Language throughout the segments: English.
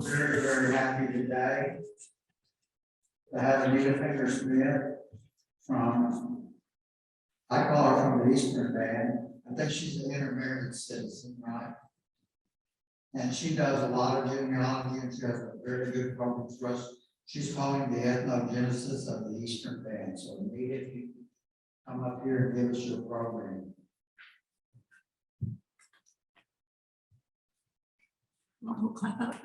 Very, very happy today to have Anita Smith from, I call her from the Eastern Band. I think she's an intermarried citizen, right? And she does a lot of genealogy and she has a very good program for us. She's calling the Ethnogenesis of the Eastern Band. So Anita, if you come up here and give us your program. I'll climb up.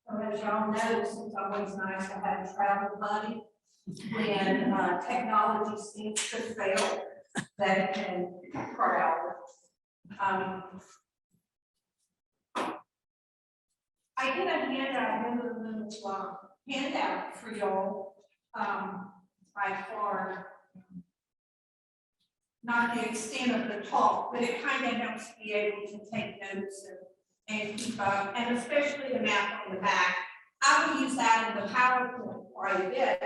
So as y'all know, it's always nice to have a travel buddy. When technology seems to fail, that can crowd. I get a little handout for y'all, by far. Not the extent of the talk, but it kind of helps be able to take notes and keep up, and especially the map on the back. I will use that in the PowerPoint quite a bit,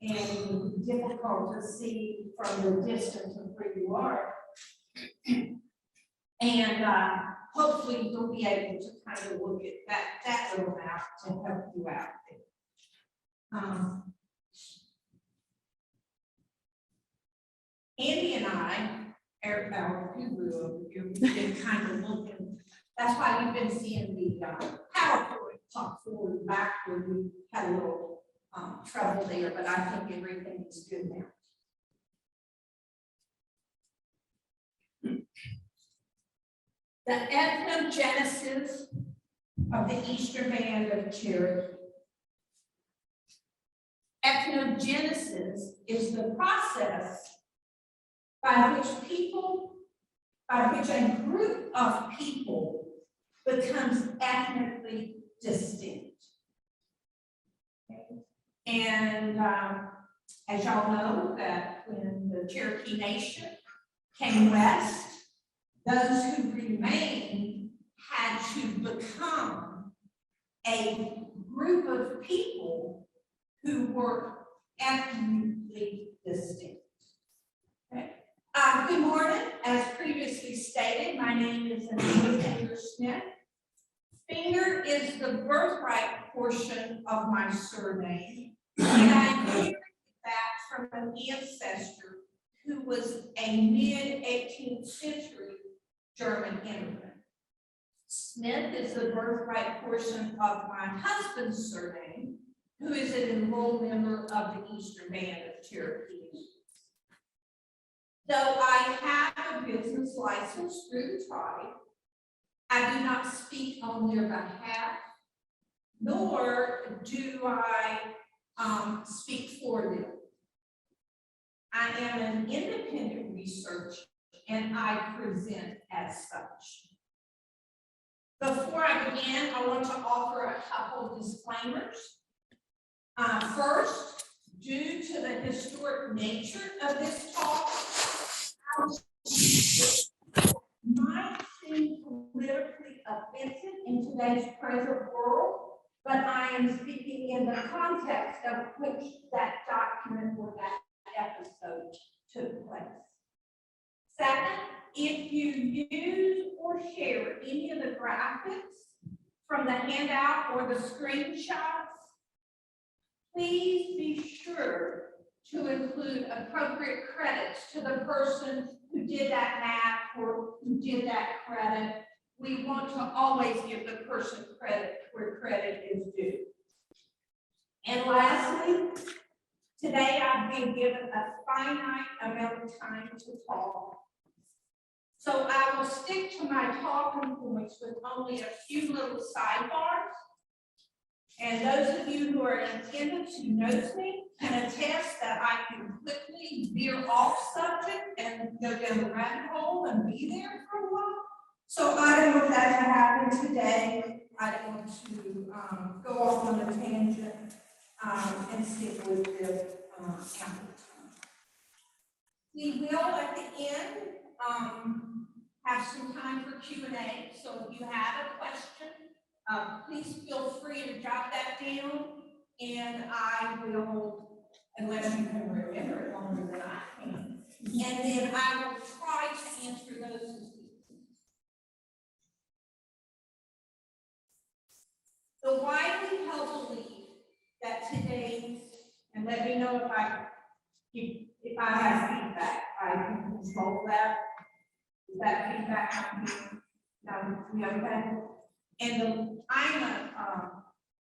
and it's difficult to see from the distance of where you are. And hopefully you'll be able to kind of look at that little map to help you out. Andy and I, our guru over here, we've been kind of looking. That's why you've been seeing the PowerPoint talk forward and backward. We had a little trouble there, but I think everything is good now. The ethnogenesis of the Eastern Band of Cherokee. Ethnogenesis is the process by which a group of people becomes ethnically distinct. Okay. And as y'all know, that when the Cherokee Nation came west, those who remained had to become a group of people who were ethnically distinct. Okay. Good morning. As previously stated, my name is Anita Smith. Finger is the birthright portion of my surname, and I inherited that from an ancestor who was a mid-18th century German immigrant. Smith is the birthright portion of my husband's surname, who is an enrolled member of the Eastern Band of Cherokee. Though I have a business license through the tribe, I do not speak on their behalf, nor do I speak for them. I am an independent researcher and I present as such. Before I begin, I want to offer a couple of disclaimers. First, due to the historic nature of this talk, might seem politically offensive in today's present world, but I am speaking in the context of which that document or that episode took place. Second, if you use or share any of the graphics from the handout or the screenshots, please be sure to include appropriate credits to the person who did that math or who did that credit. We want to always give the person credit where credit is due. And lastly, today I've been given a finite amount of time to talk. So I will stick to my talking points with only a few little sidebars. And those of you who are in attendance who knows me can attest that I can quickly veer off subject and go down the rabbit hole and be there for a while. So I don't want that to happen today. I don't want to go off on a tangent and stick with this capital time. We will at the end have some time for Q&A. So if you have a question, please feel free to jot that down, and I will, unless you can remember it longer than I can, and then I will try to answer those as we can. The widely held belief that today's, and let me know if I have feedback, I can control that. Is that feedback on here? No, we okay? And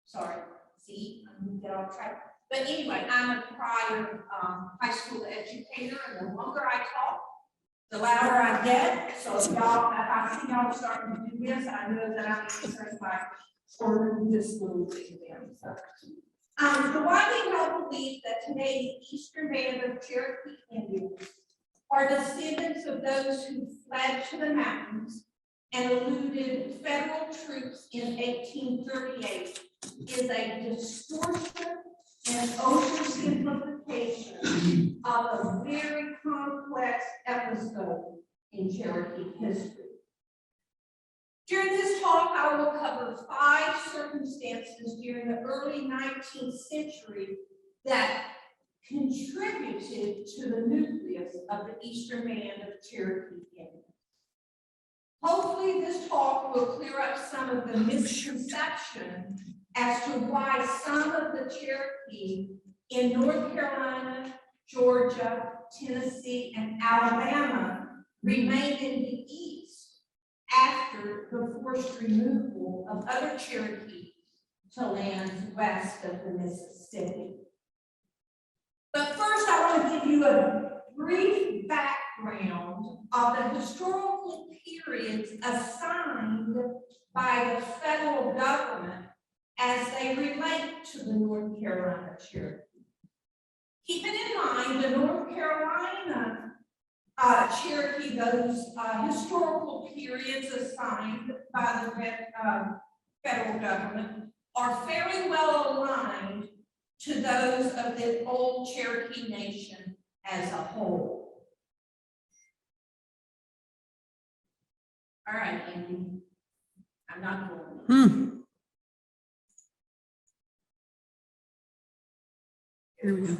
sorry, see, I'm gonna get off track. But anyway, I'm a prior high school educator, and the longer I talk, the louder I get. So if I see y'all starting to do this, I know that I'm answering my or this little thing there. So, the widely held belief that today's Eastern Band of Cherokee Indians are descendants of those who fled to the mountains and eluded federal troops in 1838 is a distortion and oversimplification of a very complex episode in Cherokee history. During this talk, I will cover 5 circumstances during the early 19th century that contributed to the nucleus of the Eastern Band of Cherokee Indians. Hopefully, this talk will clear up some of the misconception as to why some of the Cherokee in North Carolina, Georgia, Tennessee, and Alabama remained in the East after the forced removal of other Cherokee to lands west of the Mississippi. But first, I want to give you a brief background of the historical periods assigned by the federal government as they relate to the North Carolina Cherokee. Keeping in mind the North Carolina Cherokee, those historical periods assigned by the federal government are fairly well aligned to those of the old Cherokee Nation as a whole. All right, Andy, I'm not going. Here we go.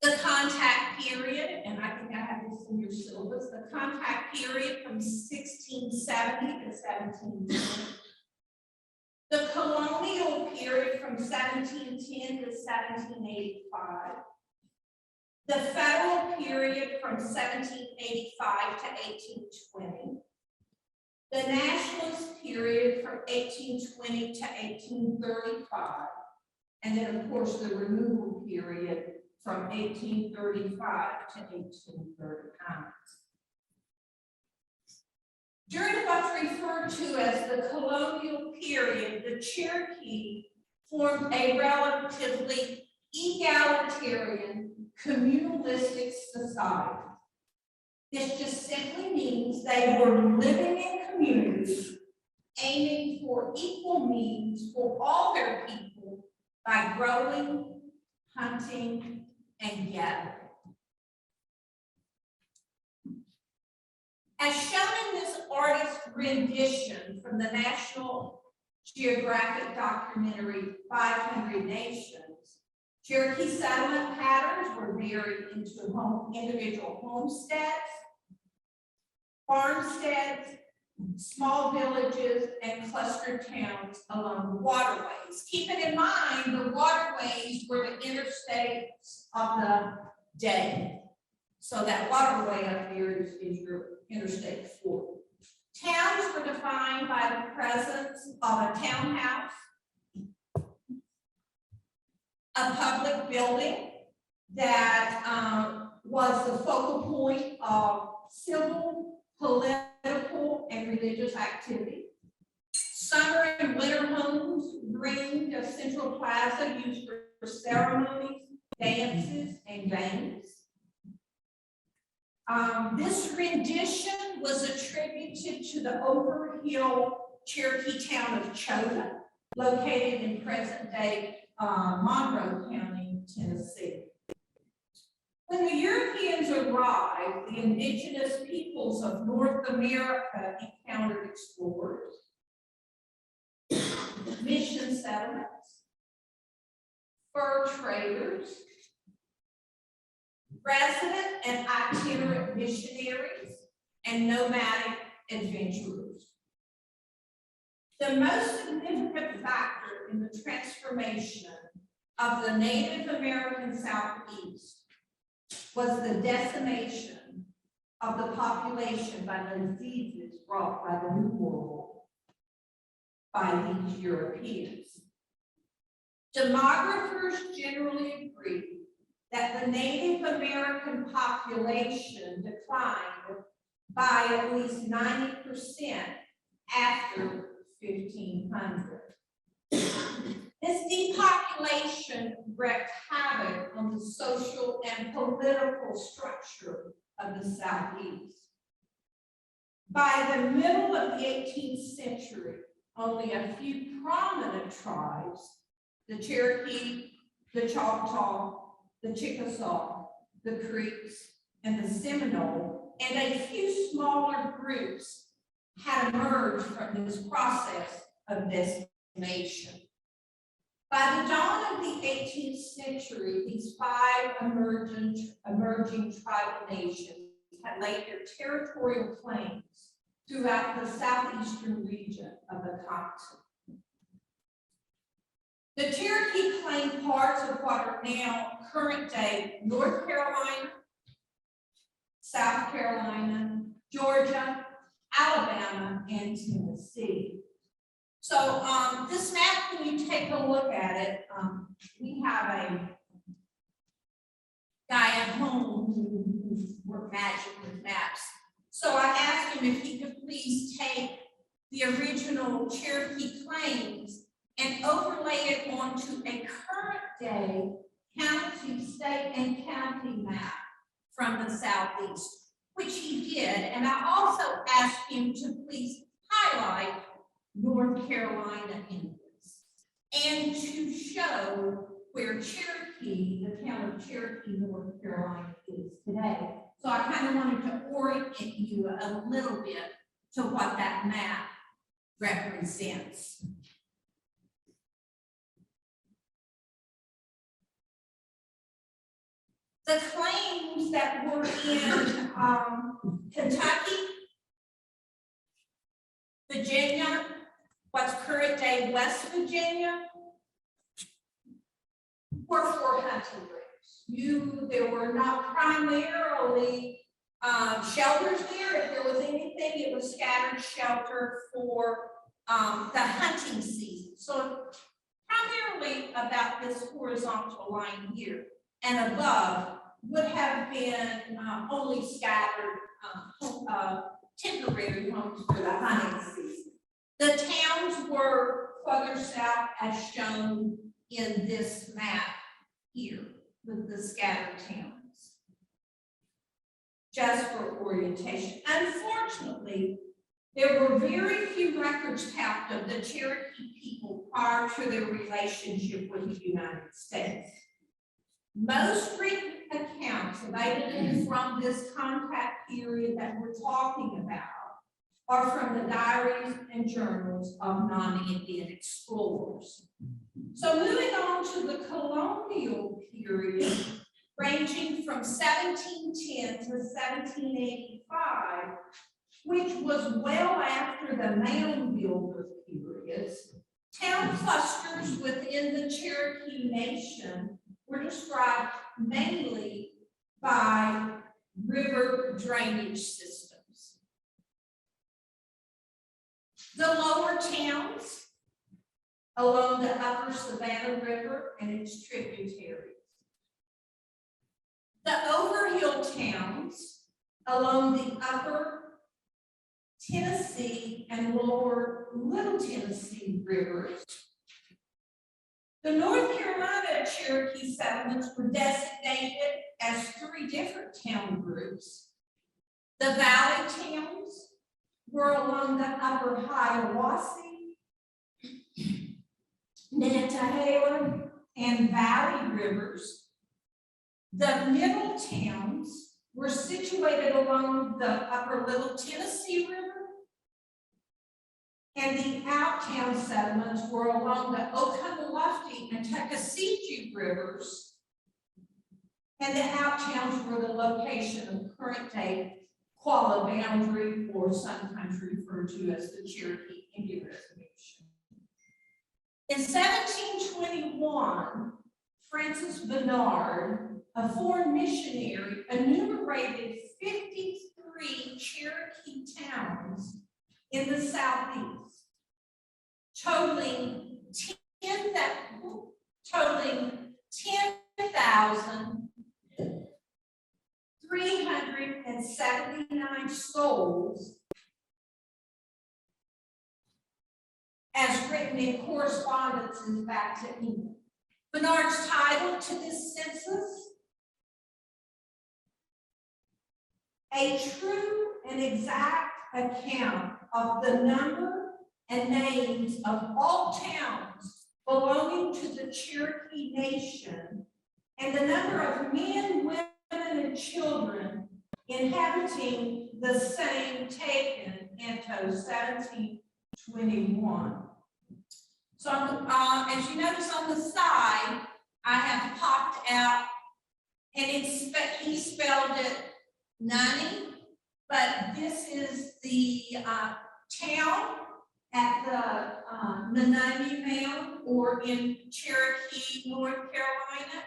The contact period, and I think I have this in your syllabus, the contact period from 1670 to 1710. The colonial period from 1710 to 1785. The federal period from 1785 to 1820. The nationalist period from 1820 to 1835. And then, of course, the removal period from 1835 to 1839. During what's referred to as the colonial period, the Cherokee formed a relatively egalitarian, communalistic society. This just simply means they were living in communities, aiming for equal needs for all their people by growing, hunting, and gathering. As shown in this artist rendition from the National Geographic documentary 500 Nations, Cherokee settlement patterns were buried into individual homesteads, farmsteads, small villages, and clustered towns along the waterways. Keeping in mind, the waterways were the interstates of the day. So that waterway up here is your Interstate 4. Towns were defined by the presence of a townhouse, a public building that was the focal point of civil, political, and religious activity. Summer and winter homes ringed a central plaza used for ceremonies, dances, and games. This rendition was attributed to the overhill Cherokee town of Chota, located in present-day Monroe County, Tennessee. When the European Europeans arrived, the indigenous peoples of North America encountered explorers, mission settlements, fur traders, resident and itinerant missionaries, and nomadic adventurers. The most significant factor in the transformation of the Native American Southeast was the decimation of the population by the diseases brought by the New World by these Europeans. Demographers generally agree that the Native American population declined by at least 90% after 1500. This depopulation wreaked havoc on the social and political structure of the Southeast. By the middle of the 18th century, only a few prominent tribes, the Cherokee, the Choctaw, the Chickasaw, the Creeks, and the Seminole, and a few smaller groups had emerged from this process of decimation. By the dawn of the 18th century, these 5 emerging tribal nations had laid their territorial claims throughout the southeastern region of the continent. The Cherokee claimed parts of what are now current-day North Carolina, South Carolina, Georgia, Alabama, and Tennessee. So this map, when you take a look at it, we have a guy at home who worked magic with maps. So I asked him if he could please take the original Cherokee claims and overlay it onto a current day county, state, and county map from the Southeast, which he did. And I also asked him to please highlight North Carolina in this and to show where Cherokee, the town of Cherokee, North Carolina is today. So I kind of wanted to orient you a little bit to what that map represents. The claims that were in Kentucky, Virginia, what's current day West Virginia, were for hunting groups. There were not primarily shelters there. If there was anything, it was scattered shelter for the hunting season. So primarily about this horizontal line here and above would have been only scattered temporary homes for the hunting season. The towns were further south as shown in this map here with the scattered towns. Just for orientation. Unfortunately, there were very few records kept of the Cherokee people prior to their relationship with the United States. Most written accounts available from this contact period that we're talking about are from the diaries and journals of non-Indian explorers. So moving on to the colonial period, ranging from 1710 to 1785, which was well after the mound builder periods, town clusters within the Cherokee Nation were described mainly by river drainage systems. The lower towns along the upper Savannah River and its tributaries. The overhill towns along the upper Tennessee and lower Little Tennessee rivers. The North Carolina Cherokee settlements were designated as 3 different town groups. The valley towns were along the upper Hiawassee, Nantahala, and Valley rivers. The middle towns were situated along the upper Little Tennessee River, and the out-town settlements were along the Oconaluftee and Tuckasegee rivers, and the out-towns were the location of current-day Qualla boundary, or sometimes referred to as the Cherokee Indian Reservation. In 1721, Francis Bernard, a foreign missionary, enumerated 53 Cherokee towns in the southeast, totaling 10,379 souls, as written in correspondences back to England. Bernard's title to this census: A true and exact account of the number and names of all towns belonging to the Cherokee Nation, and the number of men, women, and children inhabiting the same, taken into 1721. So, as you notice on the side, I have popped out, and he spelled it Nunny, but this is the town at the Nanunny Mound, or in Cherokee, North Carolina,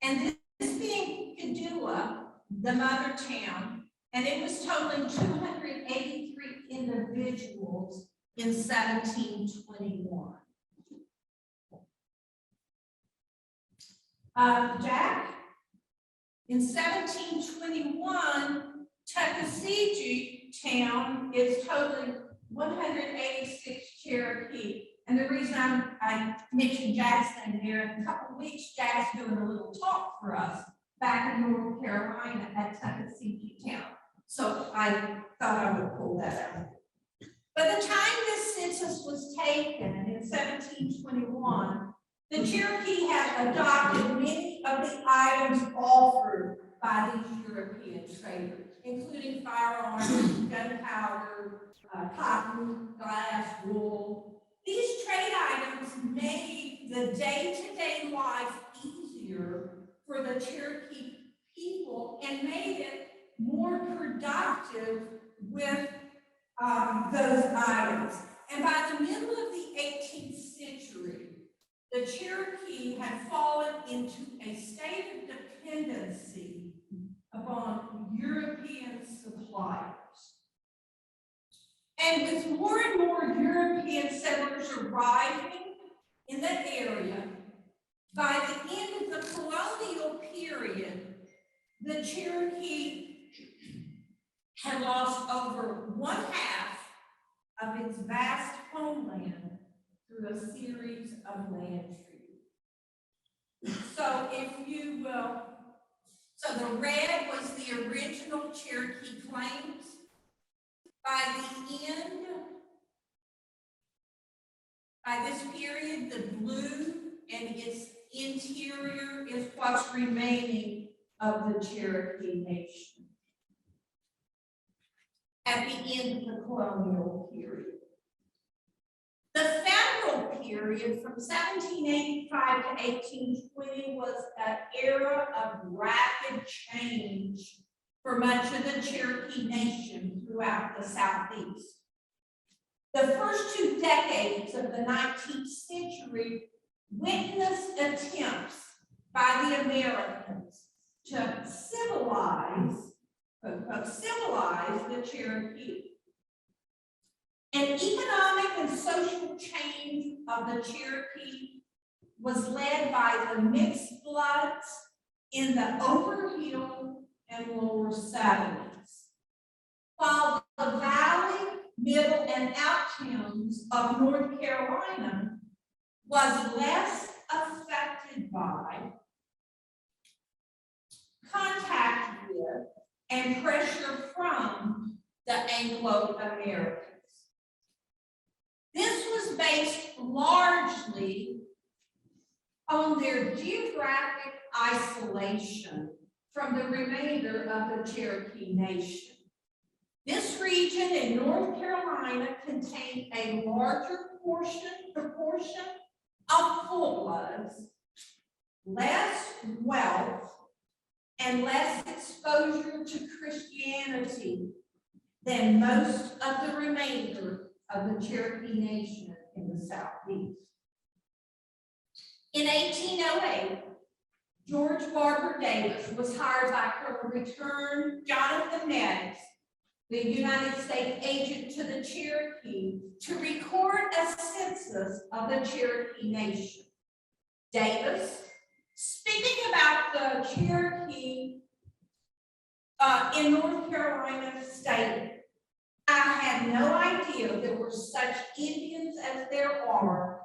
and this being Padua, the mother town, and it was totaling 283 individuals in 1721. Jack, in 1721, Tuckasegee town is totaling 186 Cherokee. And the reason I mentioned Jack's name there, in a couple of weeks, Jack's doing a little talk for us back in North Carolina at Tuckasegee town. So I thought I would pull that out. By the time this census was taken in 1721, the Cherokee had adopted many of the items offered by these European traders, including firearms, gunpowder, cotton, glass, wool. These trade items made the day-to-day life easier for the Cherokee people and made it more productive with those items. And by the middle of the 18th century, the Cherokee had fallen into a state of dependency upon European suppliers. And with more and more European settlers arriving in the area, by the end of the colonial period, the Cherokee had lost over 1/2 of its vast homeland through a series of land treaties. So if you will, so the red was the original Cherokee claims. By this period, the blue and its interior is what's remaining of the Cherokee Nation at the end of the colonial period. The federal period from 1785 to 1820 was an era of rapid change for much of the Cherokee Nation throughout the Southeast. The first 2 decades of the 19th century witnessed attempts by the Americans to civilize the Cherokee. An economic and social change of the Cherokee was led by the mixed bloods in the Overhill and Lower Settlements, while the Valley, Middle, and Outtowns of North Carolina was less affected by, contact with, and pressure from the Anglo-Americans. This was based largely on their geographic isolation from the remainder of the Cherokee Nation. This region in North Carolina contained a larger proportion of full-bloods, less wealth, and less exposure to Christianity than most of the remainder of the Cherokee Nation in the Southeast. In 1808, George Barber Davis was hired by Colonel Return Jonathan Maddox, the United States agent to the Cherokee, to record a census of the Cherokee Nation. Davis, speaking about the Cherokee in North Carolina, stated, "I had no idea there were such Indians as there are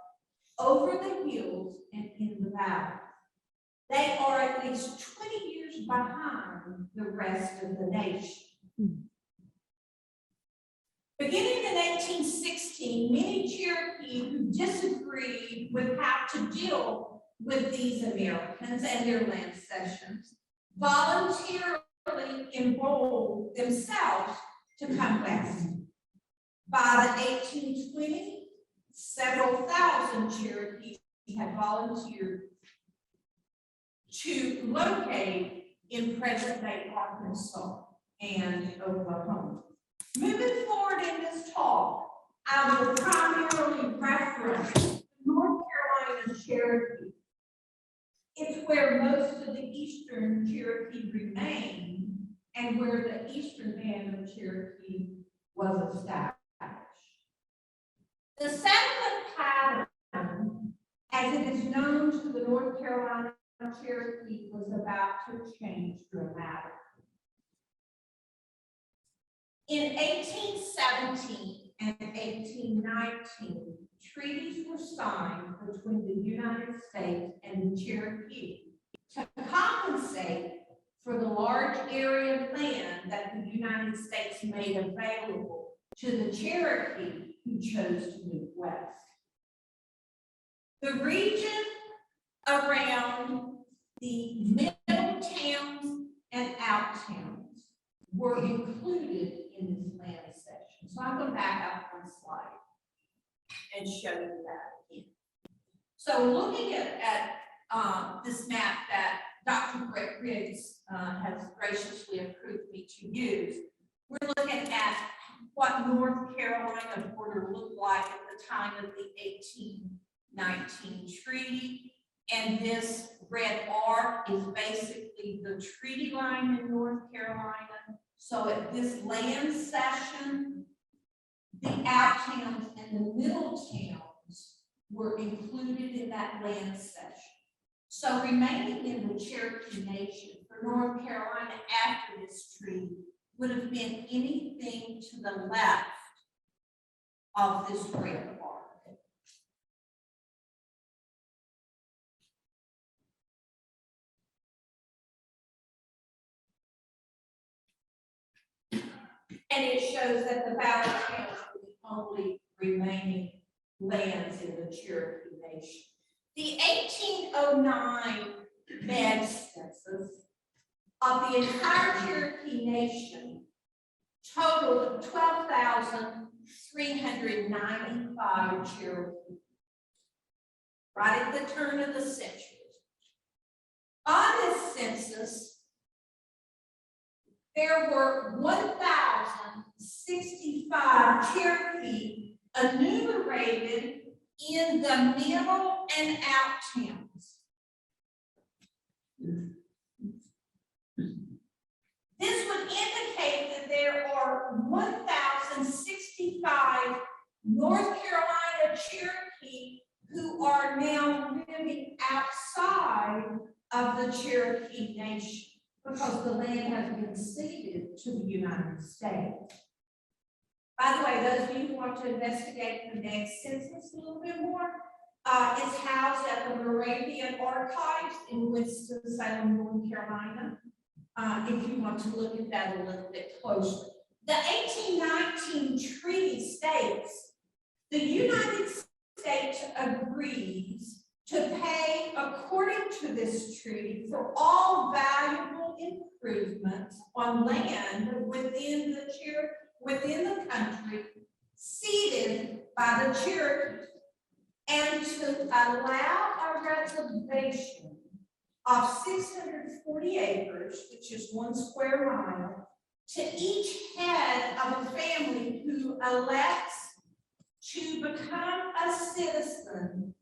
over the hills and in the valley. They are at least 20 years behind the rest of the nation." Beginning in 1816, many Cherokee who disagreed with how to deal with these Americans and their land cessions voluntarily enrolled themselves to come west. By the 1820s, several thousand Cherokees had volunteered to locate in present-day Arkansas and Oklahoma. Moving forward in this talk, I will primarily reference North Carolina Cherokee. It's where most of the Eastern Cherokee remain and where the Eastern Band of Cherokee was established. The settlement pattern, as it is known to the North Carolina Cherokee, was about to change dramatically. In 1817 and 1819, treaties were signed between the United States and the Cherokee to compensate for the large area of land that the United States made available to the Cherokee who chose to move west. The region around the middle towns and out towns were included in this land section. So I'm going to back up one slide and show you that again. So looking at this map that Dr. Griggs has graciously approved me to use, we're looking at what North Carolina border looked like at the time of the 1819 treaty. And this red bar is basically the treaty line in North Carolina. So at this land cession, the out towns and the middle towns were included in that land cession. So remaining in the Cherokee Nation for North Carolina after this treaty would have been anything to the left of this red bar. And it shows that the valley towns were the only remaining lands in the Cherokee Nation. The 1809 land census of the entire Cherokee Nation totaled 12,395 Cherokee, right at the turn of the century. On this census, there were 1,065 Cherokee enumerated in the middle and out towns. This would indicate that there are 1,065 North Carolina Cherokee who are now living outside of the Cherokee Nation, because the land has been ceded to the United States. By the way, those of you who want to investigate the next census a little bit more, it's housed at the Moravian Archives in Winston-Salem, North Carolina. If you want to look at that a little bit closer. The 1819 treaty states the United States agrees to pay, according to this treaty, for all valuable improvements on land within the country ceded by the Cherokees, and to allow a reservation of 640 acres, which is 1 square mile, to each head of a family who elects to become a citizen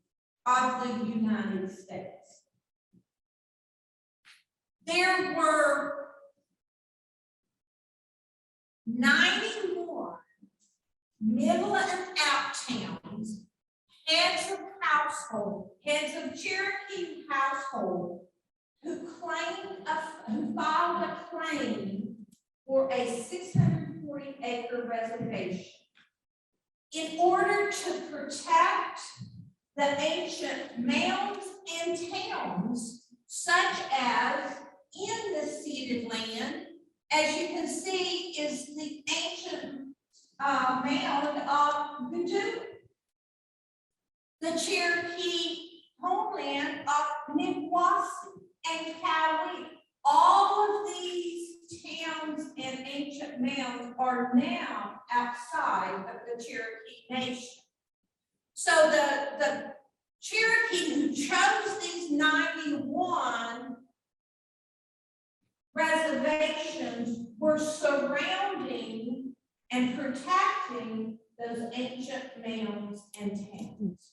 of the United States. There were 91 middle and out towns, heads of Cherokee household, who filed a claim for a 640-acre reservation in order to protect the ancient mounds and towns, such as in the ceded land, as you can see, is the ancient mound of Voodoo, the Cherokee homeland of Niewasi and Cowie. All of these towns and ancient mounds are now outside of the Cherokee Nation. So the Cherokee who chose these 91 reservations were surrounding and protecting those ancient mounds and towns.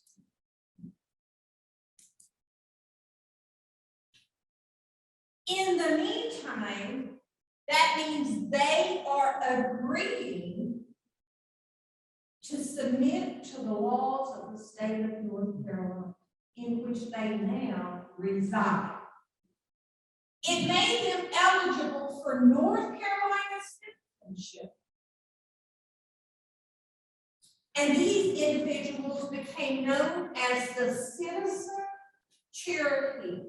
In the meantime, that means they are agreeing to submit to the laws of the state of North Carolina, in which they now reside. It made them eligible for North Carolina citizenship. And these individuals became known as the citizen Cherokee.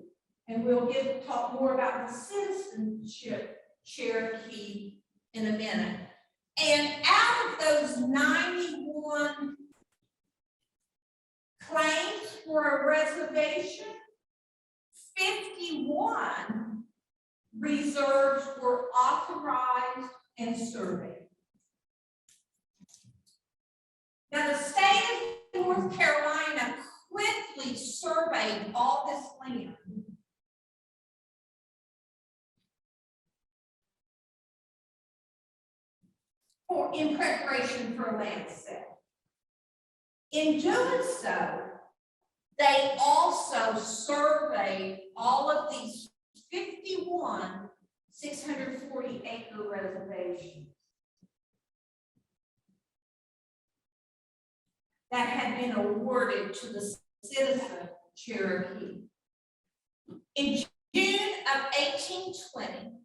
And we'll talk more about the citizenship Cherokee in a minute. And out of those 91 claims for a reservation, 51 reserves were authorized and surveyed. Now, the state of North Carolina quickly surveyed all this land. In preparation for a land sale. In doing so, they also surveyed all of these 51 640-acre reservations that had been awarded to the citizen Cherokee. In June of 1820,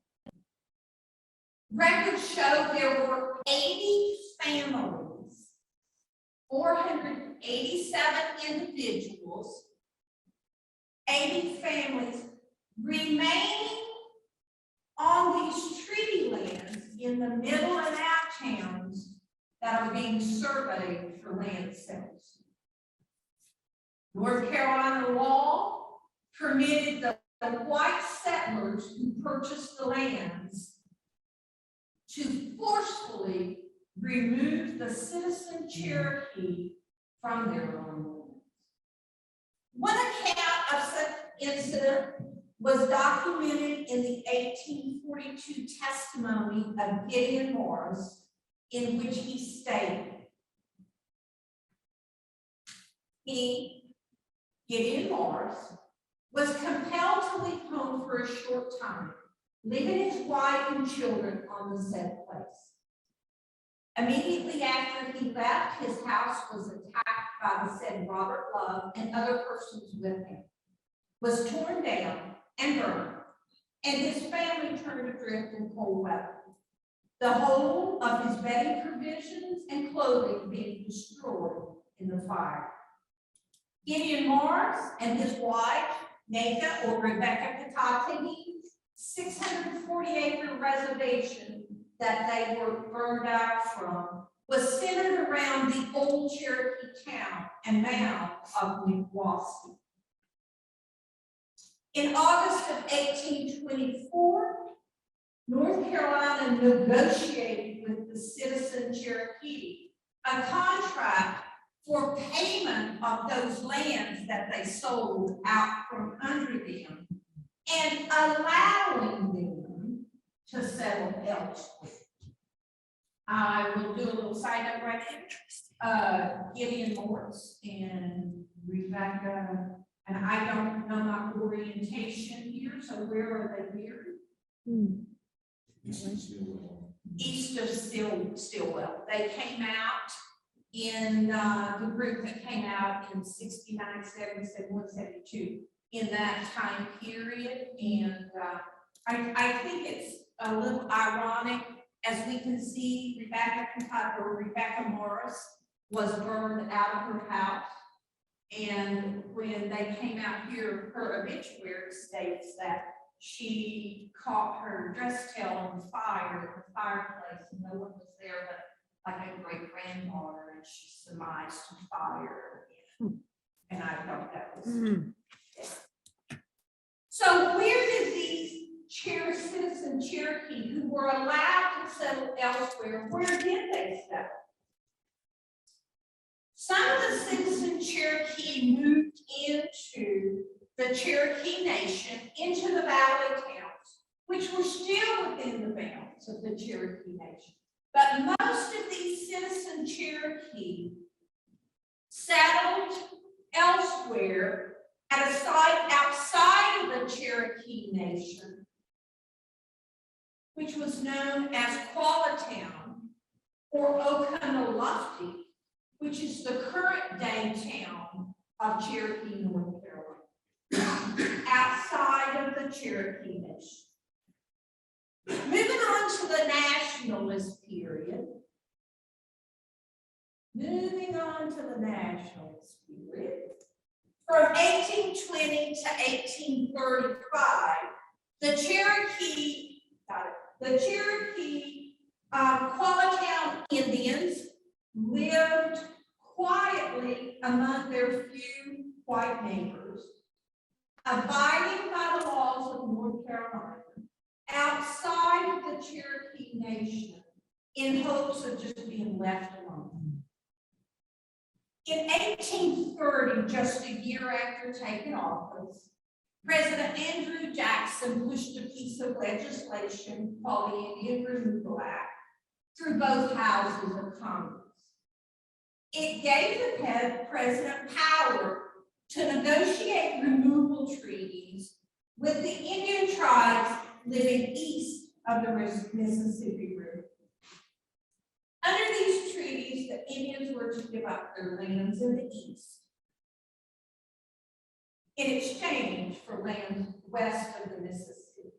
records show there were 80 families, 487 individuals, 80 families remaining on these treaty lands in the middle and out towns that are being surveyed for land sales. North Carolina law permitted the white settlers who purchased the lands to forcefully remove the citizen Cherokee from their own lands. One account of such incident was documented in the 1842 testimony of Gideon Morris, in which he stated, Gideon Morris, was compelled to leave home for a short time, leaving his wife and children on the said place. Immediately after he left, his house was attacked by the said Robert Love and other persons with him, was torn down and burned, and his family turned adrift in cold weather. The whole of his bedding provisions and clothing being destroyed in the fire. Gideon Morris and his wife, Anita or Rebecca Patatini, 640-acre reservation that they were burned out from was centered around the old Cherokee town and mound of Niewasi. In August of 1821, 1924, North Carolina negotiated with the citizen Cherokee a contract for payment of those lands that they sold out from under them and allowing them to settle elsewhere. I will do a little side note right here. Gideon Morris and Rebecca, and I don't know my orientation here, so where are they married? East of Stillwell. They came out in the group that came out in 69, 70, 71, 72 in that time period. And I think it's a little ironic, as we can see, Rebecca Morris was burned out of her house. And when they came out here, her obituary states that she caught her dress tail on fire at the fireplace, and no one was there but like a great granddaughter, and she surmised to fire. And I thought that was. So where did these citizen Cherokee who were allowed to settle elsewhere, where did they settle? Some of the citizen Cherokee moved into the Cherokee Nation, into the valley towns, which were still within the bounds of the Cherokee Nation. But most of these citizen Cherokee settled elsewhere at a site outside of the Cherokee Nation, which was known as Quallatown or Oconaluftee, which is the current day town of Cherokee, North Carolina, outside of the Cherokee Nation. Moving on to the nationalist period. From 1820 to 1835, the Cherokee Quallatown Indians lived quietly among their few white neighbors, abiding by the laws of North Carolina, outside of the Cherokee Nation, in hopes of just being left alone. In 1830, just a year after taking office, President Andrew Jackson pushed a piece of legislation called the Indian Removal Act through both houses of Congress. It gave the president power to negotiate removal treaties with the Indian tribes living east of the Mississippi River. Under these treaties, the Indians were to give up their lands in the east in exchange for lands west of the Mississippi.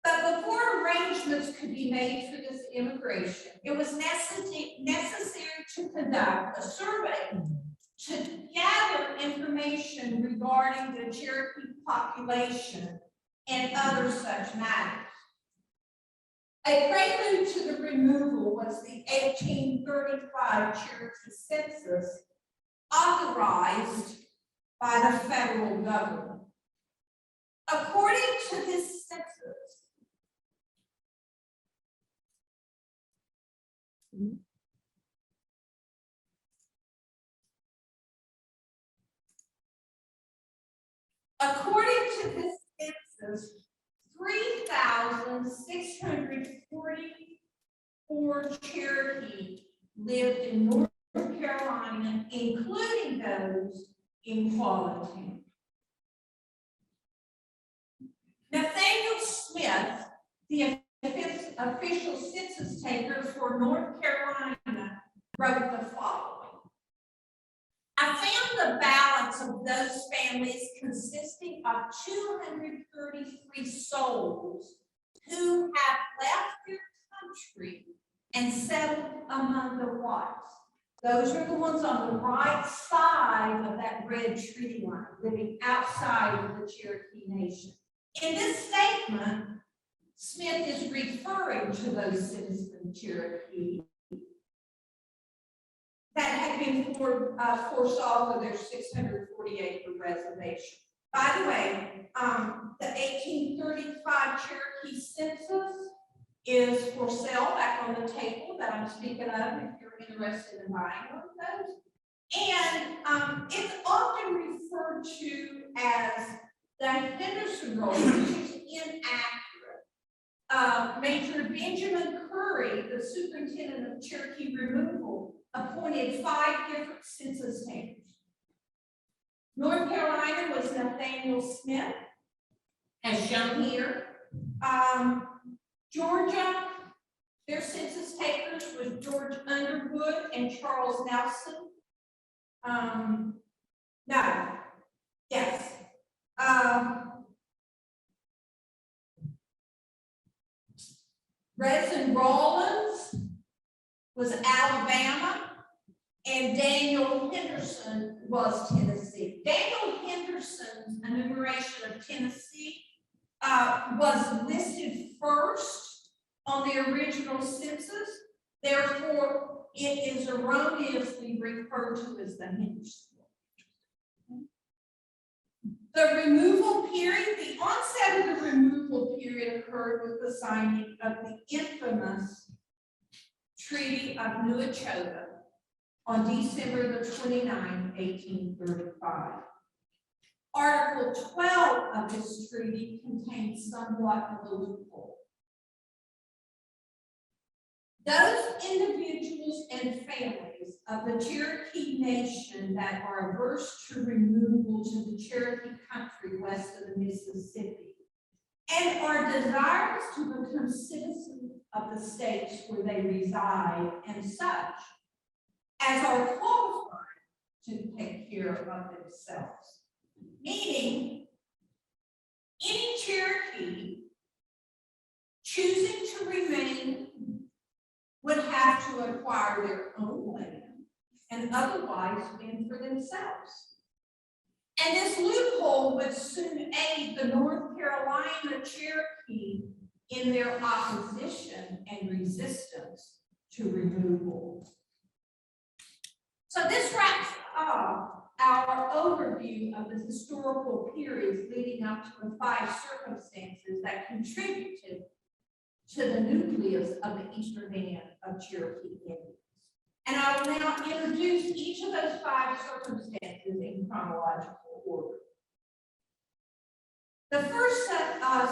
But before arrangements could be made for this immigration, it was necessary to conduct a survey to gather information regarding the Cherokee population and other such matters. A prelude to the removal was the 1835 Cherokee census, authorized by the federal government. According to this census, three 3,644 Cherokee lived in North Carolina, including those in Quallatown. Nathaniel Smith, the official census taker for North Carolina, wrote the following. I found the balance of those families consisting of 233 souls who have left their country and settled among the whites. Those are the ones on the right side of that red tree line, living outside of the Cherokee Nation. In this statement, Smith is referring to those citizen Cherokee that had been forced off of their 640-acre reservation. By the way, the 1835 Cherokee census is for sale back on the table that I'm speaking of if you're interested in buying one of those. And it's often referred to as the Henderson roll, which is inaccurate. Major Benjamin Curry, the superintendent of Cherokee removal, appointed 5 different census takers. North Carolina was Nathaniel Smith, as shown here. Georgia, their census takers was George Underwood and Charles Nelson. Resin Rawlins was Alabama, and Daniel Henderson was Tennessee. Daniel Henderson's enumeration of Tennessee was listed first on the original census. Therefore, it is erroneously referred to as the Henderson. The removal period, the onset of the removal period occurred with the signing of the infamous Treaty of Nuachoga on December the 29th, 1835. Article 12 of this treaty contains somewhat of a loophole. Those individuals and families of the Cherokee Nation that are averse to removal to the Cherokee country west of the Mississippi and are desirous to become citizens of the states where they reside and such, as are qualified to take care of themselves. Meaning, any Cherokee choosing to remain would have to acquire their own land and otherwise fend for themselves. And this loophole would soon aid the North Carolina Cherokee in their opposition and resistance to removal. So this wraps up our overview of the historical periods leading up to the 5 circumstances that contributed to the nucleus of the eastern band of Cherokee Indians. And I will now introduce each of those 5 circumstances in chronological order. The first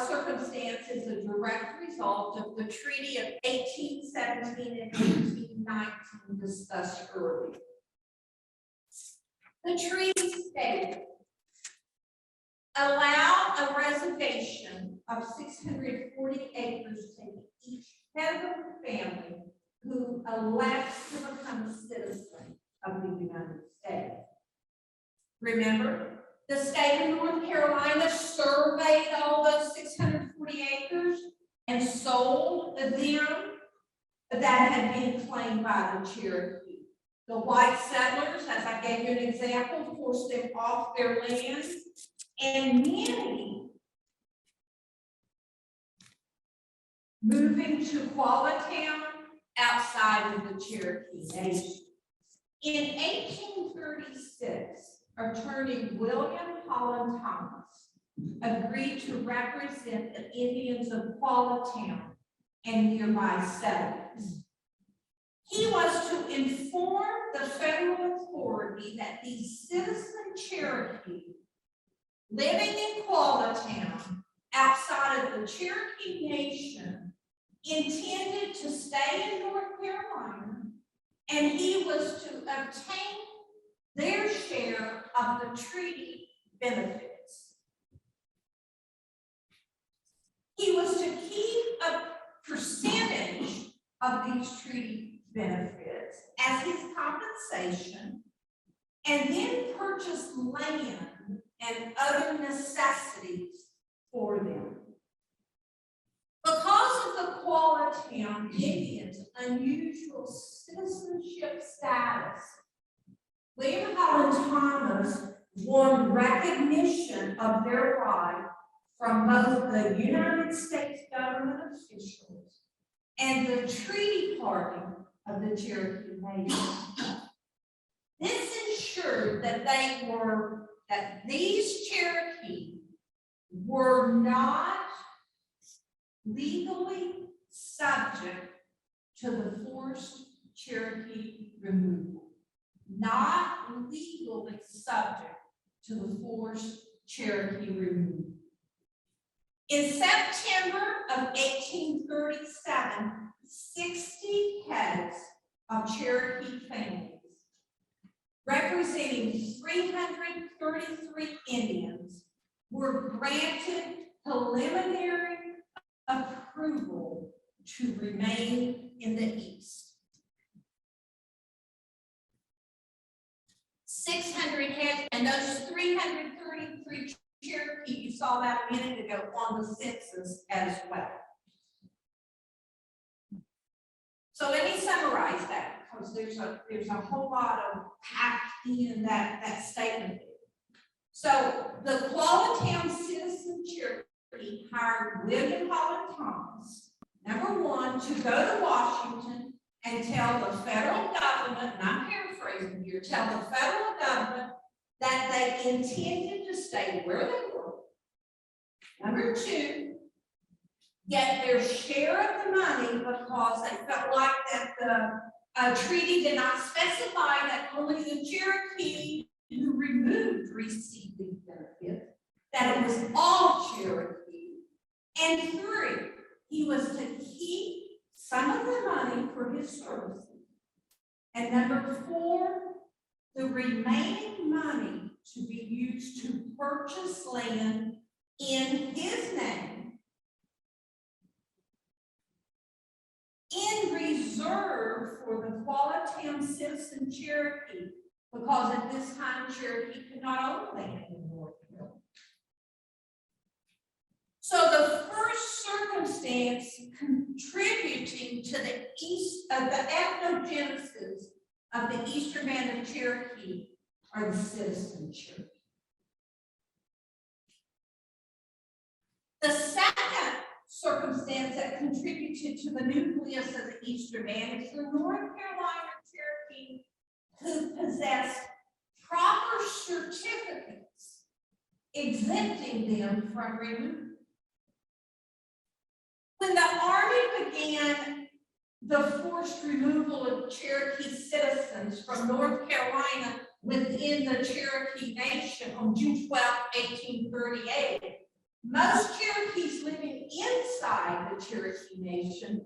circumstance is a direct result of the Treaty of 1817 and 1819 discussed earlier. The treaty stated, allow a reservation of 640 acres to each head of the family who elects to become a citizen of the United States. Remember, the state of North Carolina surveyed all those 640 acres and sold them that had been claimed by the Cherokee. The white settlers, as I gave you an example, forced them off their land, and many moving to Quallatown outside of the Cherokee Nation. In 1836, Attorney William Holland Thomas agreed to represent the Indians of Quallatown and nearby settlements. He was to inform the federal authority that these citizen Cherokee living in Quallatown outside of the Cherokee Nation intended to stay in North Carolina, and he was to obtain their share of the treaty benefits. He was to keep a percentage of these treaty benefits as his compensation, and then purchase land and other necessities for them. Because of the Quallatown Indians' unusual citizenship status, William Holland Thomas won recognition of their right from both the United States government officials and the treaty party of the Cherokee Nation. This ensured that they were that these Cherokee were not legally subject to the forced Cherokee removal. Not legally subject to the forced Cherokee removal. In September of 1837, 60 heads of Cherokee families, representing 333 Indians, were granted preliminary approval to remain in the East. 600 heads, and those 333 Cherokee, you saw that a minute ago on the census as well. So let me summarize that, because there's a whole lot of packed in that statement there. So the Quallatown citizen Cherokee hired William Holland Thomas, number one, to go to Washington and tell the federal government, and I'm paraphrasing here, tell the federal government that they intended to stay where they were. Number two, get their share of the money because they felt like that the treaty did not specify that only the Cherokee who removed received these benefits, that it was all Cherokee. And three, he was to keep some of the money for his services. And number four, the remaining money to be used to purchase land in his name in reserve for the Quallatown citizen Cherokee, because at this time Cherokee could not own land in North Carolina. So the first circumstance contributing to the ethnogenesis of the eastern band of Cherokee are the citizen Cherokee. The second circumstance that contributed to the nucleus of the eastern band is the North Carolina Cherokee who possessed proper certificates exempting them from removal. When the Army began the forced removal of Cherokee citizens from North Carolina within the Cherokee Nation on June 12, 1838, most Cherokees living inside the Cherokee Nation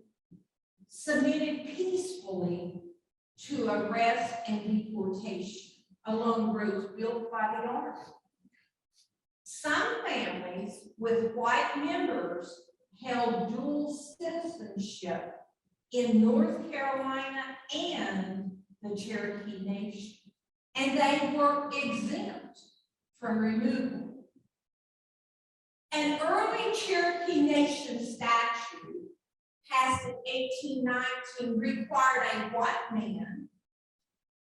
submitted peacefully to arrest and deportation along roads built by the Army. Some families with white members held dual citizenship in North Carolina and the Cherokee Nation, and they were exempt from removal. An early Cherokee Nation statute passed in 1819 required a white man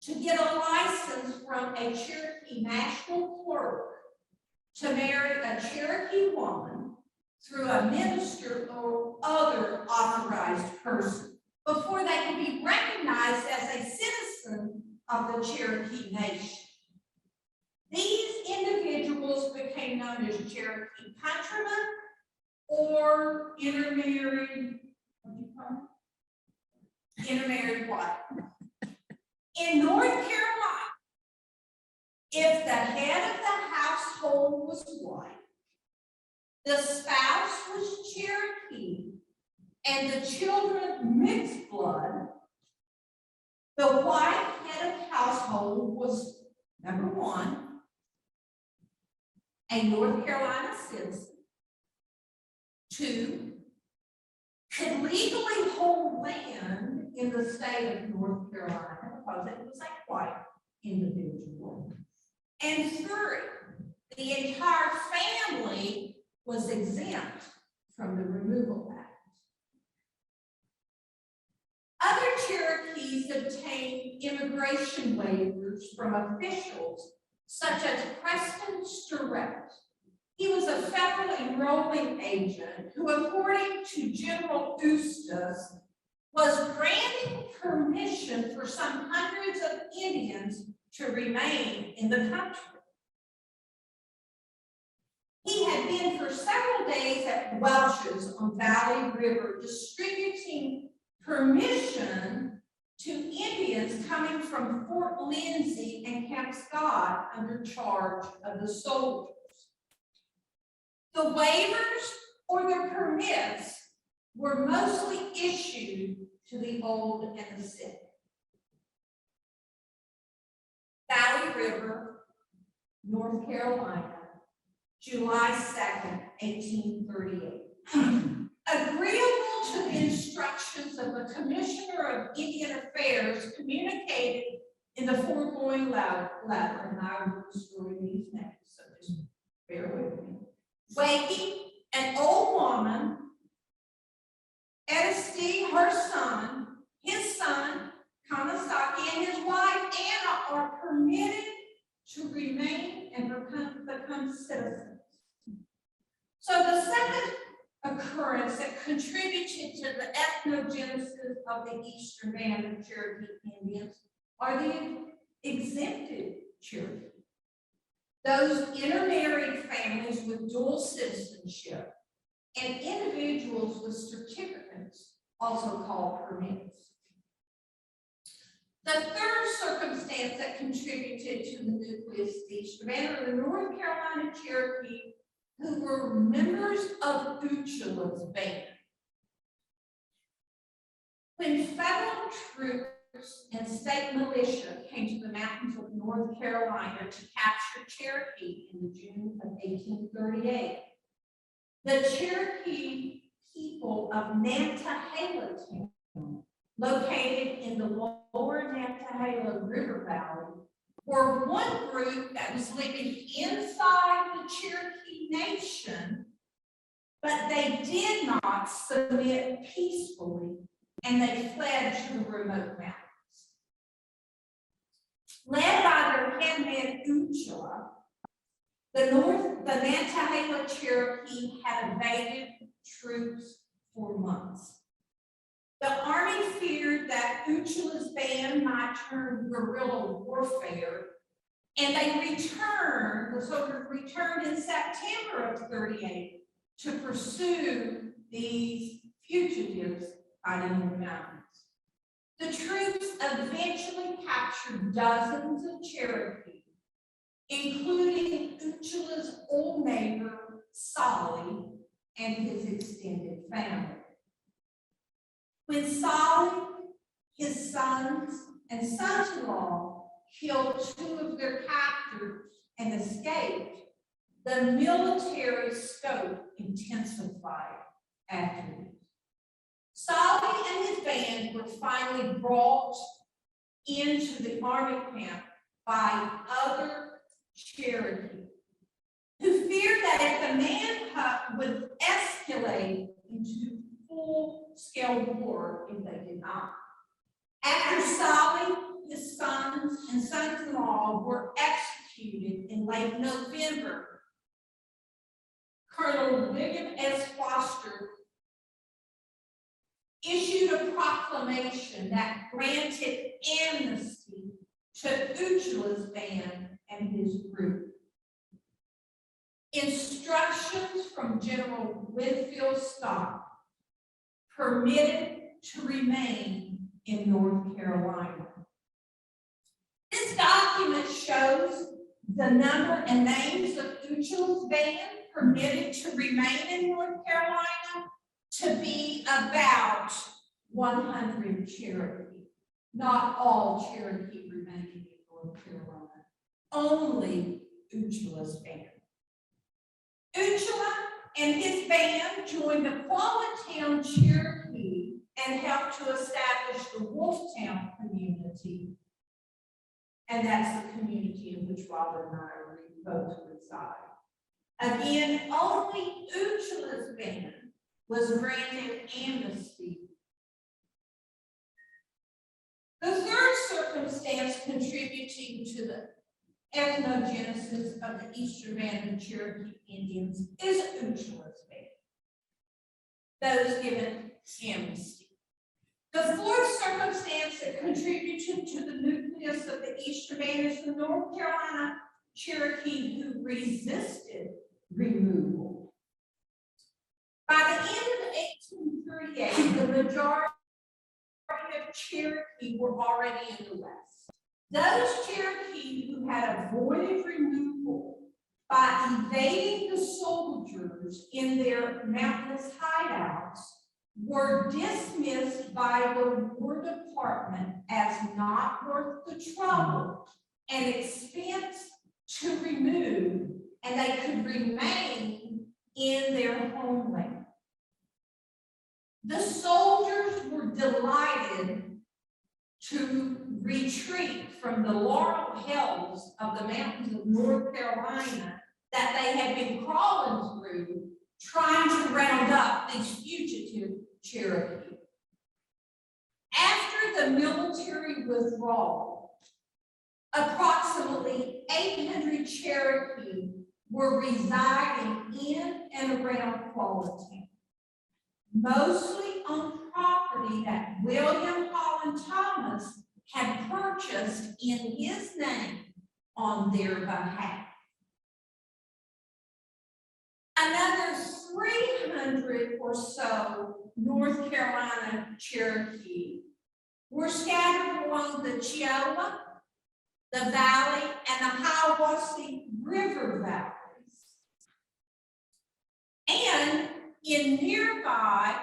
to get a license from a Cherokee national clerk to marry a Cherokee woman through a minister or other authorized person before they could be recognized as a citizen of the Cherokee Nation. These individuals became known as Cherokee countrymen or intermarried, intermarried white. In North Carolina, if the head of the household was white, the spouse was Cherokee, and the children mixed blood, the white head of household was, number one, a North Carolina citizen. Two, could legally hold land in the state of North Carolina because it was a white individual. And three, the entire family was exempt from the Removal Act. Other Cherokees obtained immigration waivers from officials such as Preston Stirrett. He was a federal enrolling agent who, according to General Eustis, was granting permission for some hundreds of Indians to remain in the country. for several days at Welch's on Valley River, distributing permission to Indians coming from Fort Lindsay and Camp Scott under charge of the soldiers. The waivers or the permits were mostly issued to the old and the sick. Valley River, North Carolina, July 2nd, 1838. Agreeable to the instructions of the Commissioner of Indian Affairs communicated in the foregoing letter, and I will destroy these names, so just bear with me. Wakey, an old woman, Edisty, her son, his son, Kanasaki, and his wife, Anna, are permitted to remain and become citizens. So the second occurrence that contributed to the ethnogenesis of the Eastern Band of Cherokee Indians are the exempted Cherokee. Those intermarried families with dual citizenship and individuals with certificates, also called permits. The third circumstance that contributed to the nucleus of the Eastern Band are the North Carolina Cherokee who were members of Uchula's band. When federal troops and state militia came to the mountains of North Carolina to capture Cherokee in June of 1838, the Cherokee people of Nantahala Town, located in the lower Nantahala River Valley, were one group that was living inside the Cherokee Nation, but they did not submit peacefully, and they fled to the remote mountains. Led by their headman Uchula, the Nantahala Cherokee had evaded troops for months. The army feared that Uchula's band might turn guerrilla warfare, and the soldiers returned in September of 38 to pursue these fugitives hiding in the mountains. The troops eventually captured dozens of Cherokee, including Uchula's old neighbor, Solly, and his extended family. When Solly, his sons, and sons-in-law killed two of their captors and escaped, the military scope intensified after this. Solly and his band were finally brought into the army camp by other Cherokee, who feared that if the manhunt would escalate into full-scale war if they did not. After Solly, his sons, and sons-in-law were executed in late November, Colonel William S. Foster issued a proclamation that granted amnesty to Uchula's band and his group. Instructions from General Winfield Scott permitted to remain in North Carolina. This document shows the number and names of Uchula's band permitted to remain in North Carolina to be about 100 Cherokee. Not all Cherokee remaining in North Carolina, only Uchula's band. Uchula and his band joined the Quallatown Cherokee and helped to establish the Wolftown community. And that's the community in which Robert and I both reside. Again, only Uchula's band was granted amnesty. The third circumstance contributing to the ethnogenesis of the Eastern Band of Cherokee Indians is Uchula's band, those given amnesty. The fourth circumstance that contributed to the nucleus of the Eastern Band is the North Carolina Cherokee who resisted removal 1838, the majority of Cherokee were already in the West. Those Cherokee who had avoided removal by evading the soldiers in their mountainous hideouts were dismissed by the War Department as not worth the trouble and expense to remove, and they could remain in their homeland. The soldiers were delighted to retreat from the laurel hills of the mountains of North Carolina that they had been crawling through, trying to round up these fugitive Cherokee. After the military withdrawal, approximately 800 Cherokee were residing in and around Quality, mostly on property that William Holland Thomas had purchased in his name on their behalf. Another 300 or so North Carolina Cherokee were scattered along the Chiola, the Valley, and the Hiawassee River valleys. And in nearby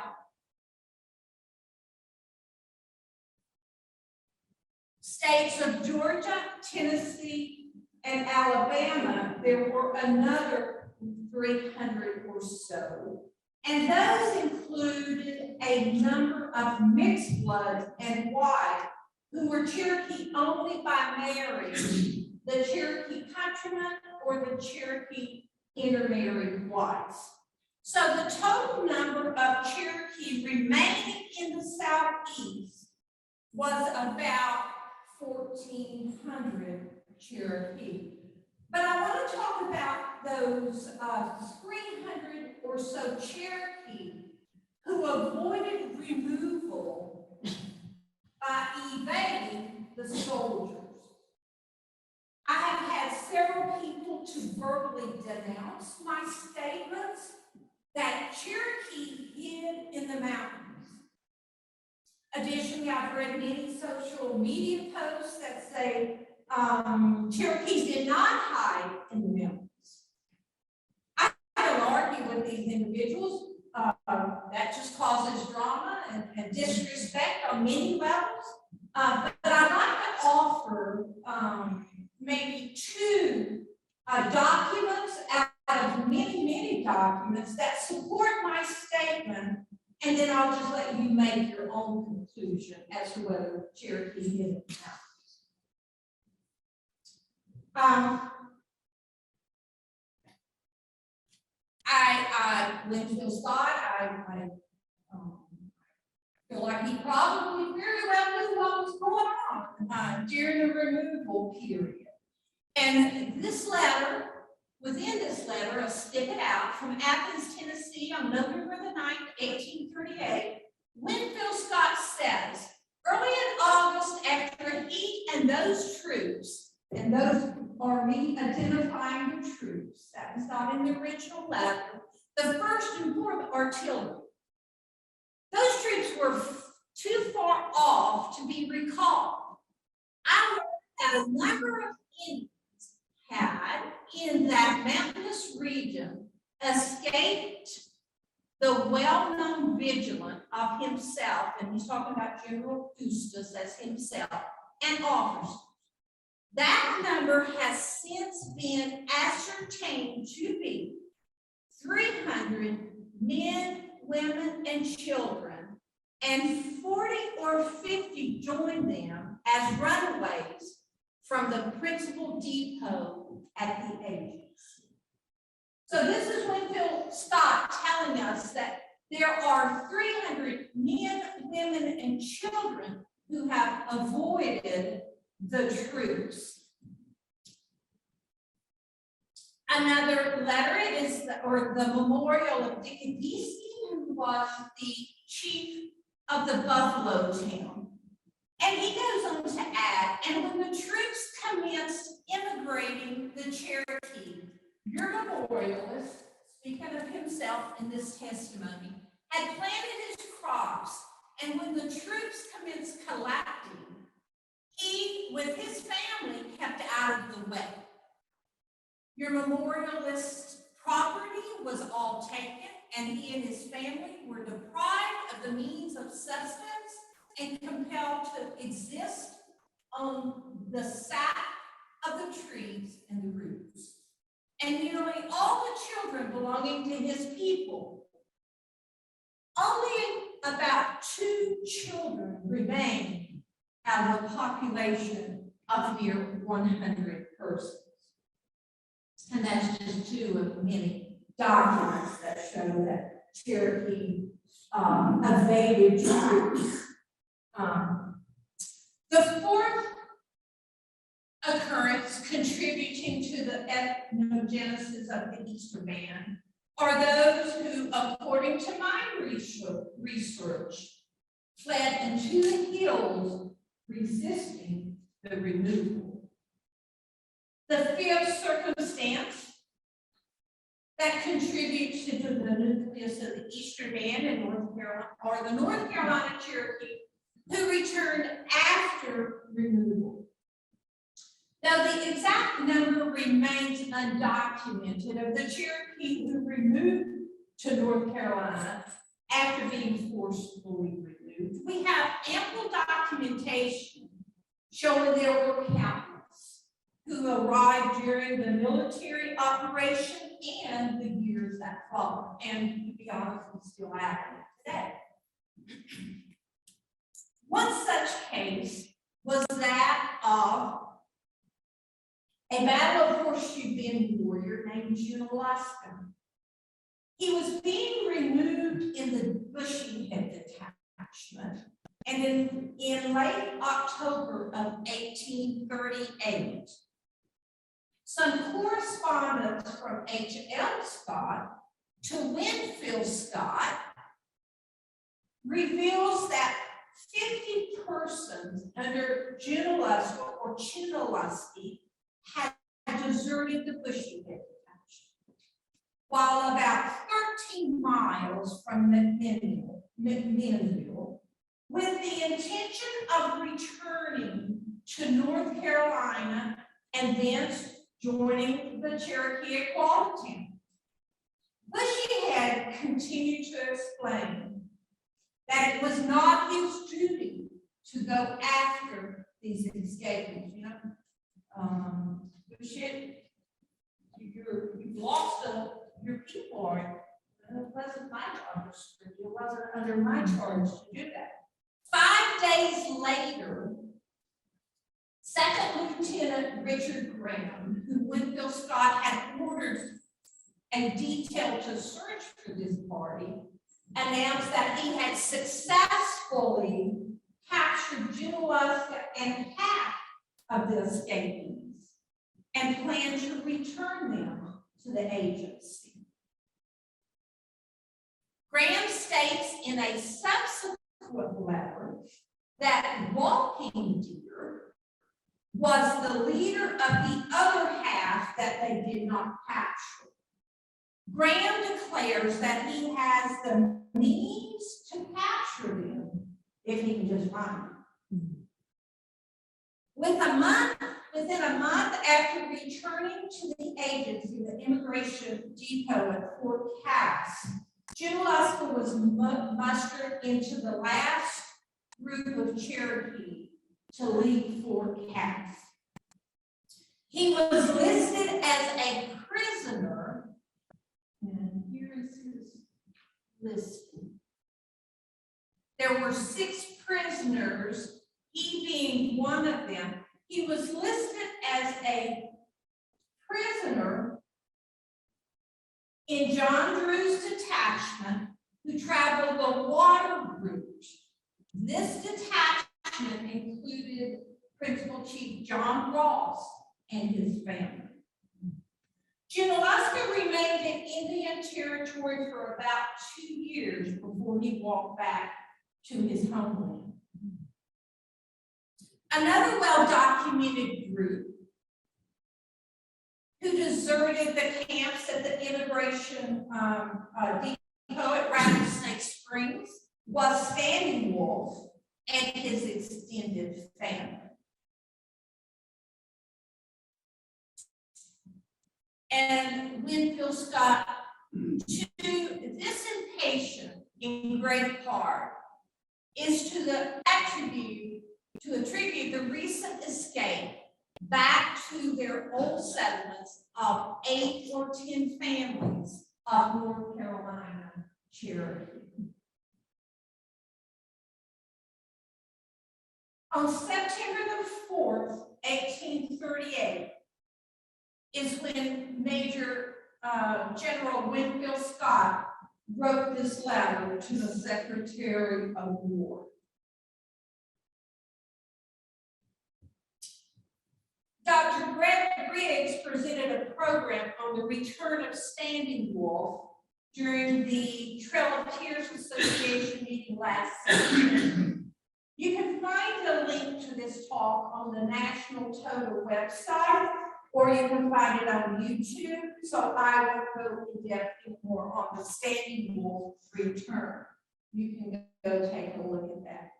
states of Georgia, Tennessee, and Alabama, there were another 300 or so. And those included a number of mixed blood and white who were Cherokee only by marriage, the Cherokee countrymen or the Cherokee intermarried whites. So the total number of Cherokee remaining in the Southeast was about 1,400 Cherokee. But I want to talk about those 300 or so Cherokee who avoided removal by evading the soldiers. I have had several people to verbally denounce my statements that Cherokee hid in the mountains. Additionally, I've read many social media posts that say Cherokees did not hide in the mountains. I don't argue with these individuals. That just causes drama and disrespect on many levels. But I'd like to offer maybe two documents out of many documents that support my statement, and then I'll just let you make your own conclusion as to whether Cherokee hid in the mountains. Winfield Scott, I feel like he probably very well knew what was going on during the removal period. And this letter, within this letter, I'll stick it out, from Athens, Tennessee on November the 9th, 1838, Winfield Scott says, early in August, after he and those troops, and those are me identifying the troops, that was not in the original letter, the 1st and 4th Artillery. Those troops were too far off to be recalled. I learned that a number of Indians had, in that mountainous region, escaped the well-known vigilant of himself, and he's talking about General Eustace as himself, and officers. That number has since been ascertained to be 300 men, women, and children, and 40 or 50 joined them as runaways from the principal depot at the agency. So this is Winfield Scott telling us that there are 300 men, women, and children who have avoided the troops. Another letter is the memorial of Ethnogenesis, who was the chief of the Buffalo Town. And he goes on to add, and when the troops commenced immigrating the Cherokee, your memorialist, speaking of himself in this testimony, had planted his crops, and when the troops commenced collecting, he, with his family, kept out of the way. Your memorialist property was all taken, and he and his family were deprived of the means of subsistence and compelled to exist on the sap of the trees and the roots. And nearly all the children belonging to his people, only about 2 children remain out of a population of near 100 persons. And that's just 2 of many documents that show that Cherokee evaded troops. The fourth occurrence contributing to the ethnogenesis of the Eastern Band are those who, according to my research, fled into the hills resisting the removal. The fifth circumstance that contributes to the nucleus of the Eastern Band in North Carolina are the North Carolina Cherokee who returned after removal. Though the exact number remains undocumented of the Cherokee who removed to North Carolina after being forcibly removed, we have ample documentation showing there were countless who arrived during the military operation and the years that followed. And to be honest, we still have it today. One such case was that of a Battle of Horseshoe Bend warrior named Junaluska. He was being removed in the Bushy Head detachment, and in late October of 1838, some correspondence from H.L. Scott to Winfield Scott reveals that 50 persons under Junaluska or Chinaluski had deserted the Bushy Head detachment, while about 13 miles from McMinnville, with the intention of returning to North Carolina and thence joining the Cherokee at Quality. Bushy Head continued to explain that it was not his duty to go after these escapees. You've lost your people, and it wasn't my job to screw you. It wasn't under my charge to do that. 5 days later, Second Lieutenant Richard Graham, who Winfield Scott had ordered a detail to search for this party, announced that he had successfully captured Junaluska and half of the escapees and planned to return them to the agency. Graham states in a subsequent letter that Walking Deer was the leader of the other half that they did not capture. Graham declares that he has the means to capture them if he can just find them. Within a month after returning to the agency, the immigration depot at Fort Cass, Junaluska was mustered into the last group of Cherokee to leave Fort Cass. He was listed as a prisoner, and here is his listing. There were 6 prisoners, he being one of them. He was listed as a prisoner in John Drew's detachment who traveled the water route. This detachment included Principal Chief John Ross and his family. Junaluska remained in Indian Territory for about 2 years before he walked back to his homeland. Another well-documented group who deserted the camps at the immigration depot at Rattlesnake Springs was Standing Wolf and his extended family. And Winfield Scott, to this impatient in great part is to attribute the recent escape back to their old settlements of 8 or 10 families of North Carolina Cherokee. On September the 4th, 1838, is when Major General Winfield Scott wrote this letter to the Secretary of War. Dr. Greg Briggs presented a program on the return of Standing Wolf during the Trail of Tears Association meeting last September. You can find a link to this talk on the National Total website, or you can find it on YouTube, so I won't go in depth anymore on the Standing Wolf return. You can go take a look at that.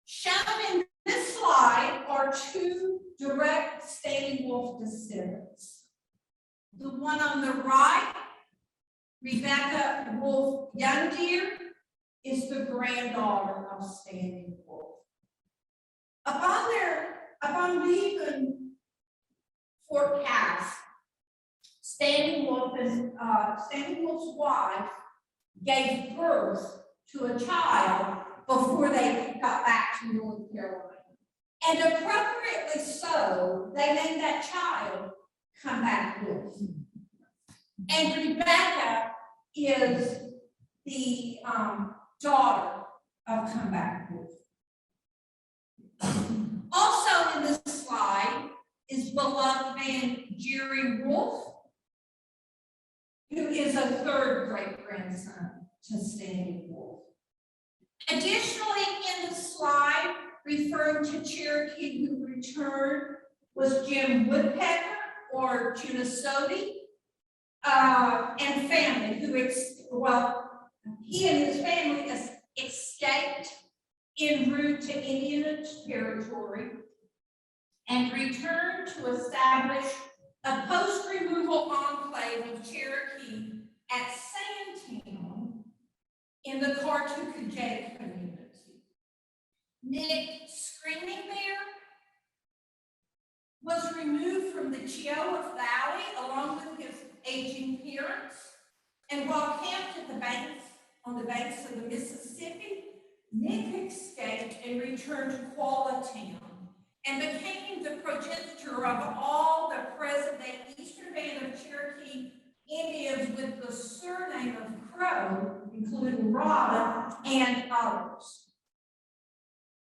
Shown in this slide are 2 direct Standing Wolf descendants. The one on the right, Rebecca Wolf Young Deer, is the granddaughter of Standing Wolf. Upon leaving Fort Cass, Standing Wolf's wife gave birth to a child before they got back to North Carolina. And appropriately so, they named that child Comeback Wolf. And Rebecca is the daughter of Comeback Wolf. Also in this slide is beloved man Jerry Wolf, who is a 3rd great-grandson to Standing Wolf. Additionally, in the slide, referring to Cherokee who returned was Jim Woodpecker or Junisoti, and family who, he and his family escaped en route to Indian Territory and returned to establish a post-removal enclave of Cherokee at Sandtown in the Cartucajay community. Nick Screaming Bear was removed from the Cheoah Valley along with his aging parents, and while camped at on the banks of the Mississippi, Nick escaped and returned to Quallatown and became the progenitor of all the present-day eastern band of Cherokee Indians with the surname of Crow, including Robin and others.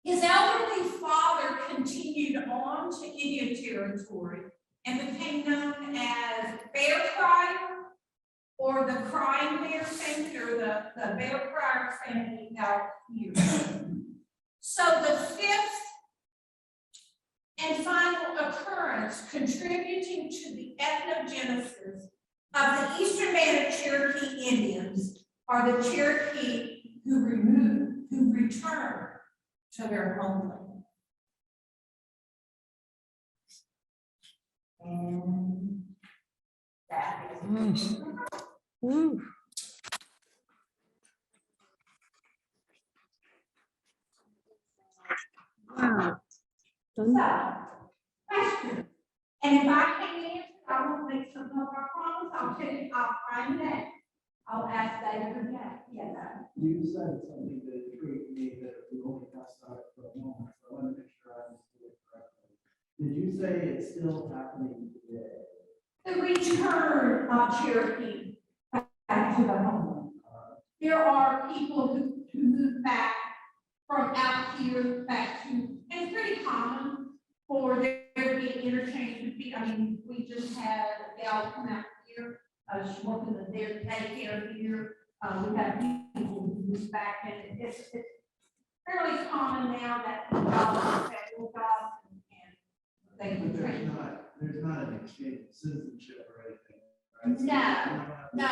His elderly father continued on to Indian Territory and became known as Bear Crier, or the Crying Bear family, or the Bear Crier family out here. So the 5th and final occurrence contributing to the ethnogenesis of the eastern band of Cherokee Indians are the Cherokee who returned to their homeland. And that is Wow. so, question. And if I can't answer, I won't make some of our promise. I'll find that. I'll ask David or Jack. Yeah. You said something that intrigued me that we only passed out for a moment, so I want to make sure I understood it correctly. Did you say it's still happening today? The return of Cherokee back to the homeland. There are people who move back from out here back to, and it's pretty common for there to be an interchange between, I mean, we just had a gal come out here, she's working in their daycare here. We have people who move back, and it's fairly common now that jobs are federal jobs and they But can there's not an exchange of citizenship or anything, right? No,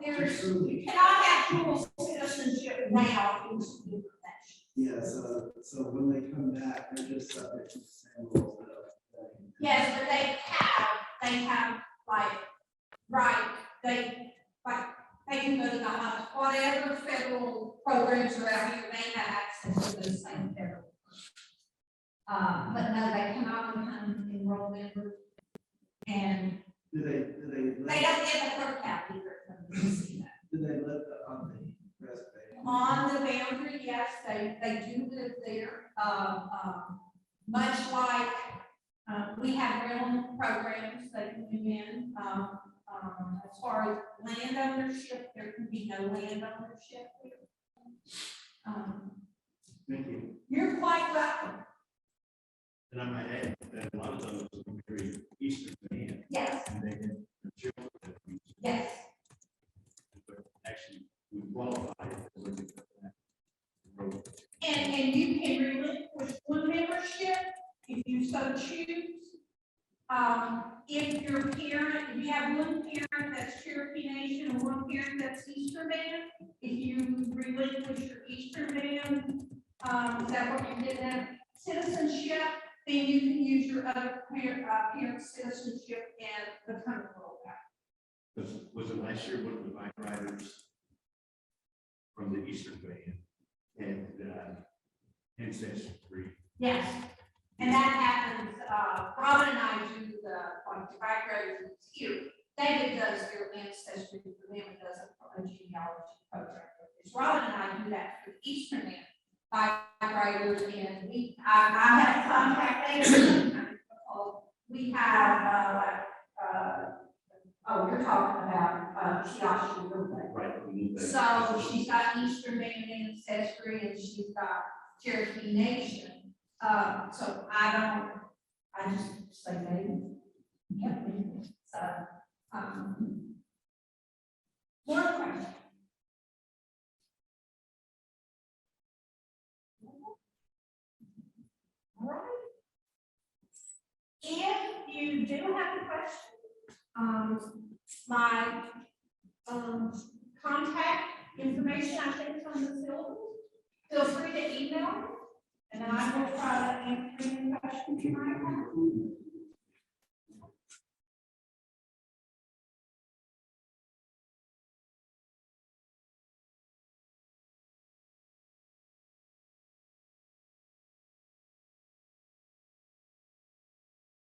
there's, Truly. you cannot have dual citizenship now into the profession. Yeah, so when they come back, they're just subject to the same rules that Yes, but they have like, right, they can go to the hospital, whatever federal programs are out here, they have access to those same federal. But no, they cannot become enrolled members. And do they they let, don't get the per capita from the casino. do they let on the reservation? On the boundary, yes, they do live there, much like, we have rental programs that can come in, as far as land ownership, there can be no land ownership here. Thank you. You're quite welcome. And I might add that a lot of those are very Eastern men, Yes, and they have children that we yes, actually we qualify for looking at that. and you can relinquish one membership if you so choose. If your parent, if you have one parent that's Cherokee Nation and one parent that's Eastern Band, if you relinquish your Eastern Band, is that what you're getting at? Citizenship, then you can use your other parent citizenship and become a rural guy. Was it last year one of the bike riders from the Eastern Band had ancestry? Yes, and that happens, Robin and I do the bike riders here. David does their ancestry for them and does a genealogy program. It's Robin and I do that for the Eastern Band bike riders, and I have contact David sometimes because we have, oh, you're talking about, Shiashi Rubin. Right. So she's got Eastern Band ancestry and she's got Cherokee Nation. So I just say maybe. Yeah. So, one question. All right. If you do have a question, my contact information, I think is on the syllabus. Feel free to email me, and then I will try to answer any questions you might have.